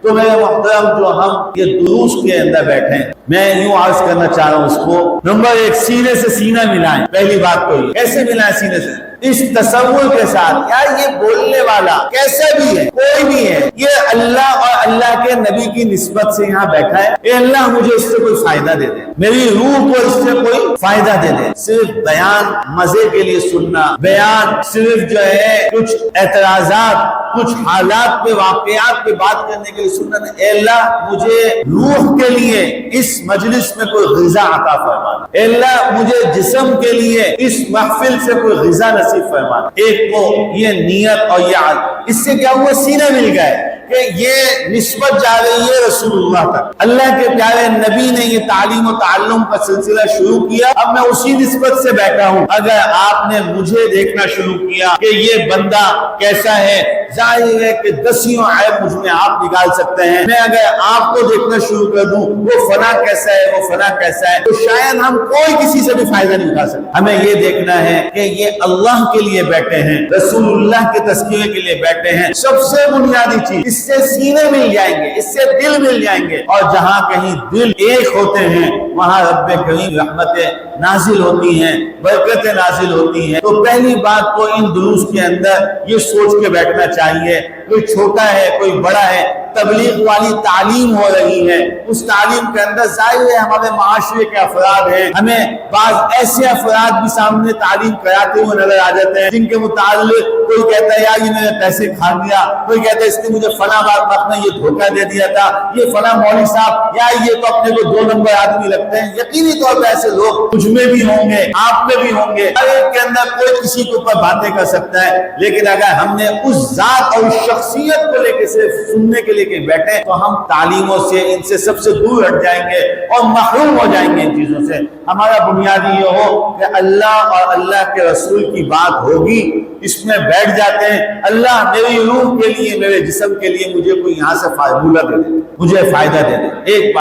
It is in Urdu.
تو میرے محترم جو ہم یہ دروس کے اندر بیٹھے ہیں، میں یوں عرض کرنا چاہ رہا ہوں اس کو، نمبر ایک، سینے سے سینہ ملائیں۔ پہلی بات تو یہ کیسے ملائیں سینے سے؟ اس تصور کے ساتھ یار یہ بولنے والا کیسا بھی ہے، کوئی بھی ہے، یہ اللہ اور اللہ کے نبی کی نسبت سے یہاں بیٹھا ہے، اے اللہ مجھے اس سے کوئی فائدہ دے دے، میری روح کو اس سے کوئی فائدہ دے دے۔ صرف بیان مزے کے لیے سننا، بیان صرف جو ہے کچھ اعتراضات، کچھ حالات پہ، واقعات پہ بات کرنے کے لیے سننا نہیں، اے اللہ مجھے روح کے لیے اس مجلس میں کوئی غذا عطا فرمانا، اے اللہ مجھے جسم کے لیے اس محفل سے کوئی غذا نصیب فرمانا۔ ایک کو یہ نیت اور یہ عادت، اس سے کیا ہوا، سینے مل گئے کہ یہ نسبت جا رہی ہے رسول اللہ تک، اللہ کے پیارے نبی نے یہ تعلیم و تعلم کا سلسلہ شروع کیا، اب میں اسی نسبت سے بیٹھا ہوں۔ اگر آپ نے مجھے دیکھنا شروع کیا کہ یہ بندہ کیسا ہے، ظاہر ہے کہ دسیوں عیب مجھ میں آپ نکال سکتے ہیں، میں اگر آپ کو دیکھنا شروع کر دوں وہ فلاں کیسا ہے، وہ فلاں کیسا ہے، تو شاید ہم کوئی کسی سے بھی فائدہ نہیں اٹھا سکتے۔ ہمیں یہ دیکھنا ہے کہ یہ اللہ کے لیے بیٹھے ہیں، رسول اللہ کے تذکرے کے لیے بیٹھے ہیں، سب سے بنیادی چیز، اس سے سینے مل جائیں گے، اس سے دل مل جائیں گے، اور جہاں کہیں دل ایک ہوتے ہیں وہاں رب کریم رحمتیں نازل ہوتی ہیں، برکتیں نازل ہوتی ہیں۔ تو پہلی بات تو ان دروس کے اندر یہ سوچ کے بیٹھنا چاہیے، کوئی چھوٹا ہے کوئی بڑا ہے، تبلیغ والی تعلیم ہو رہی ہے، اس تعلیم کے اندر ظاہر ہے ہمارے معاشرے کے افراد ہیں، ہمیں بعض ایسے افراد بھی سامنے تعلیم کراتے ہوئے نظر آ جاتے ہیں جن کے متعلق کوئی کہتا ہے یار یہ میرے پیسے کھا لیا، کوئی کہتا ہے اس نے مجھے فلاں وقت میں یہ دھوکہ دے دیا تھا، یہ فلاں مولوی صاحب، یا یہ تو اپنے کو 2 نمبر آدمی لگتے ہیں۔ یقینی طور پر ایسے لوگ مجھ میں بھی ہوں گے، آپ میں بھی ہوں گے، ہر ایک کے اندر کوئی کسی کے اوپر باتیں کر سکتا ہے، لیکن اگر ہم نے اس ذات اور اس شخصیت کو لے کے صرف سننے کے لیے کہ بیٹھے تو ہم تعلیموں سے، ان سے سب سے دور ہٹ جائیں گے اور محروم ہو جائیں گے ان چیزوں سے۔ ہمارا بنیادی یہ ہو کہ اللہ اور اللہ کے رسول کی بات ہوگی، اس میں بیٹھ جاتے ہیں، اللہ میری روح کے لیے، میرے جسم کے لیے مجھے کوئی یہاں سے فارمولہ دے دے، مجھے فائدہ دے دے۔ ایک